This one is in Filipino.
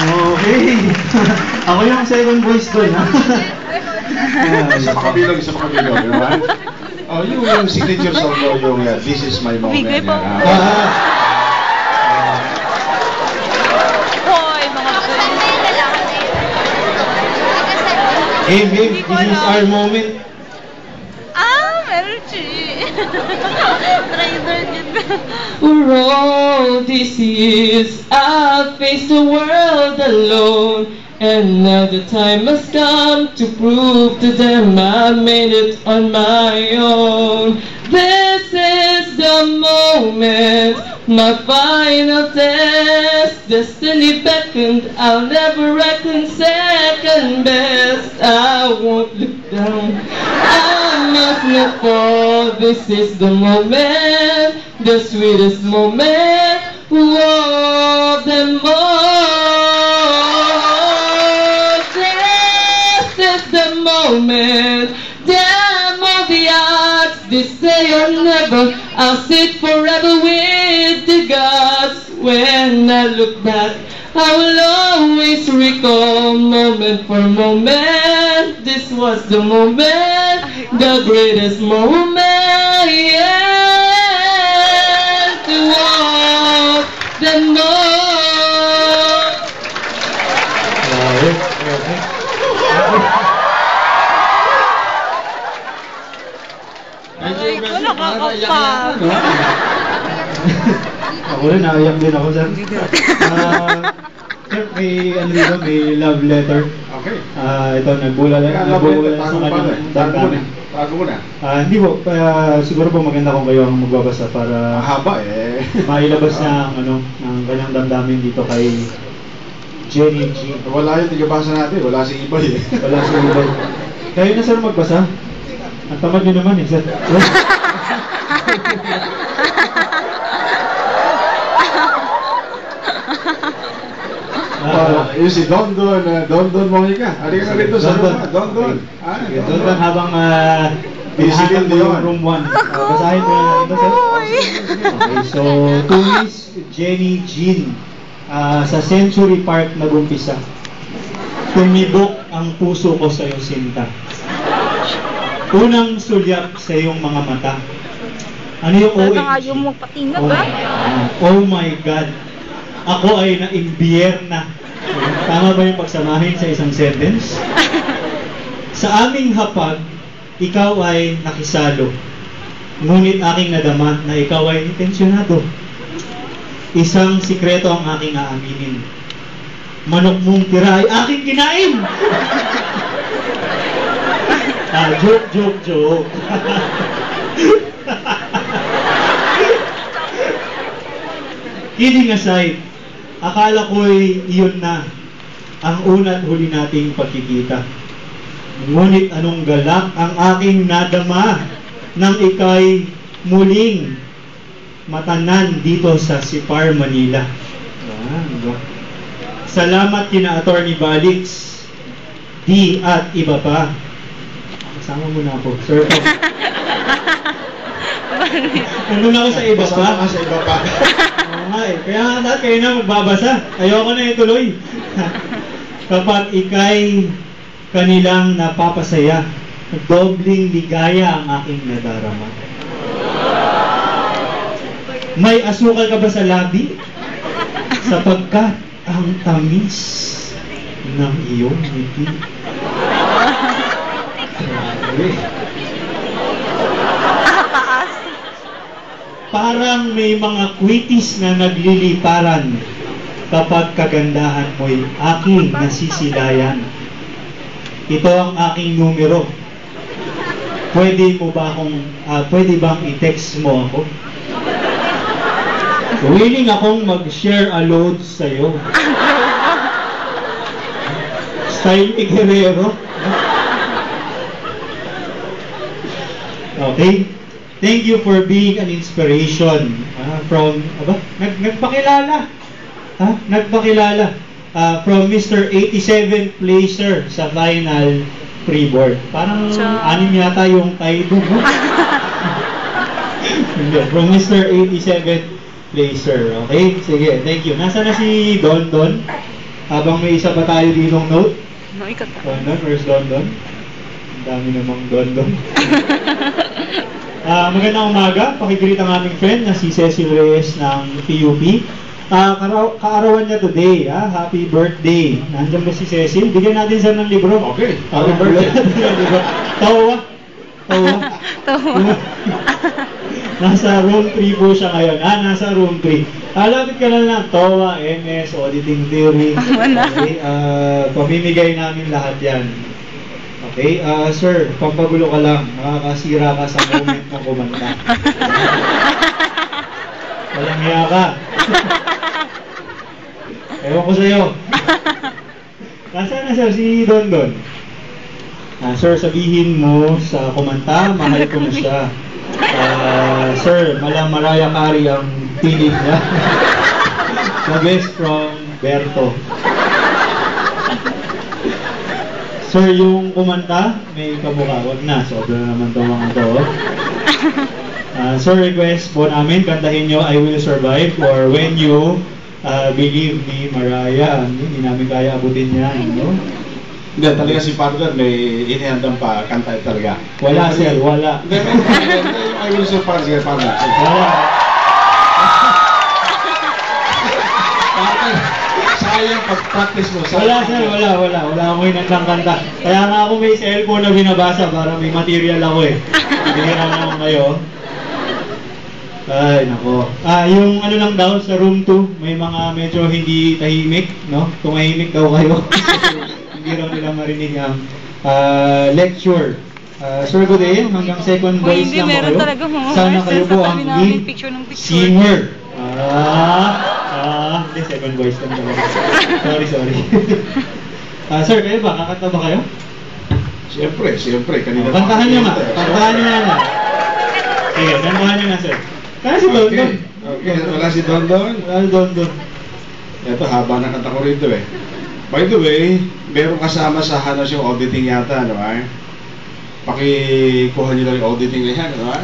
Okay. Ako yung second voice doon, ha? Isa pa kabilog, diba? Oh, yung signature song mo, yung This Is My Moment. Bigay pa. Hoy, mga Game, this is our moment. meron Traitor yun. Oh, this is I face the world alone, and now the time has come to prove to them I made it on my own. This is the moment, my final test. Destiny beckoned, I'll never reckon second best. I won't look down, I must not fall. This is the moment, the sweetest moment of them all. This is the moment, damn all the odds. They say I'll never, I'll sit forever with the gods. When I look back, I will always recall moment for moment. This was the moment, the greatest moment, yes, to all them all. Ay, ko nakakapag. Ako rin, naiyak din ako, sir. Sir, may ano dito, may love letter. Okay. Ito, nagbula sa kanyang damdamin. Bago mo na. Hindi po, siguro po maganda kung kayo ang magbabasa para Mahaba mailabas na ng kanyang damdamin dito kay Jenny G. Wala yung tigabasa natin, wala si Ibay Wala si Ibay. Kayo na, sir, magbasa. Ang tamad nyo naman, sir. Yung si Don Monica. Halika na rito sa room. Don. Don habang pinahanap mo yung room 1. Basahin mo na ito, sir. Okay, so, to Miss Jenny Jean, sa Century Park nag-umpisa. Tumibok ang puso ko sa iyong sinta. Unang sulyap sa iyong mga mata. Ano yung OMG? Ayaw mo patingap, ha? Oh my God. Ako ay na-imbiyerna. Tama ba yung pagsamahin sa isang sentence? Sa aming hapag, ikaw ay nakisalo. Ngunit aking nadama na ikaw ay intensyonado. Isang sikreto ang aking aaminin. Manok mong tira ay aking kinain! Joke. Kidding aside, akala ko'y iyon na ang una at huli nating pagkikita. Ngunit anong galak ang aking nadama nang ika'y muling matanan dito sa Sipar, Manila. Salamat kina Attorney Balix, D at iba pa. Kasama mo na ako, sir. Ano na ako sa iba pa? Kasama ka sa iba pa. Kaya nga dahil kayo na magbabasa. Ayoko na ituloy. Kapag ika'y kanilang napapasaya, dobling ligaya ang aking nadarama. May asukal ka ba sa labi? Sapagkat ang tamis ng iyong ngiti. Parang may mga kwitis na nagliliparan kapag kagandahan mo'y aking nasisilayan. Ito ang aking numero. Pwede bang i-text mo ako? Willing akong mag-share a load sa'yo. Style Guerrero. Okay? Thank you for being an inspiration nagpakilala from Mr. 87 Placer sa final pre-board. Parang anim yata yung title, no? From Mr. 87 Placer. Okay? Sige, thank you. Nasaan na si Don? Habang may isa pa tayo ditong note. No, ikat na. London, where's London? Ang dami namang London. Magandang umaga. Pakigreet ang aming friend na si Cecil Reyes ng PUP. Kaarawan niya today. Happy birthday. Nandiyan ba si Cecil? Bigyan natin siya ng libro. Okay. Happy birthday. Tawa. Nasa room 3 po siya ngayon. Nasa room 3. Lapit ka na lang. TOA, MS, Auditing Theory. Okay. Pamimigay namin lahat yan. Okay, sir, pampagulo ka lang. Nakakasira ka sa moment ng kumanta. Walang hiya ka. Ewan ko sa'yo. Nasaan na sir si Don Don? Sir, sabihin mo sa kumanta, mahal ko na siya. Sir, Mariah Carey ang piling niya. The best from Berto. Sir, yung kumanta, may kamukha. Wag na, sobra naman to mga to. Sir, request po namin, kantahin nyo I Will Survive or When You Believe ni Mariah. Hindi namin kaya abutin yan, no? Hindi, talaga si Partner may inihandang pa, kanta talaga. Wala sir, wala. Hindi, I Will Survive, sige, Partner. Wala. Sayang pag-practice mo. Wala sir, wala akong hinandang kanta. Kaya nga ako may cellphone na binabasa para may material ako eh. Bigyan naman kayo. Ay, nako. Yung ano lang daw sa room 2, may mga medyo hindi tahimik, no? Tumahimik daw kayo. Hindi raw nila marinig ang lecture. Sir Godet, hanggang second voice Hindi, lang meron kayo. talaga mga Sana voices kayo sa po tabi ang namin, lead picture ng picture. singer. Hindi, second voice lang talaga. Sorry. Sir, kayo ba? Kakanta ba kayo? Siyempre. Kanina Kantahan nyo nga. Sige, kantahan nyo nga, sir. Kaya si Don Don. Okay, wala si Don Don. Wala si Don Don. Ito, haba na kanta ko rito eh. By the way, meron kasama sa Hanas yung auditing yata, no? Pakikuha nyo lang yung auditing na yan, no?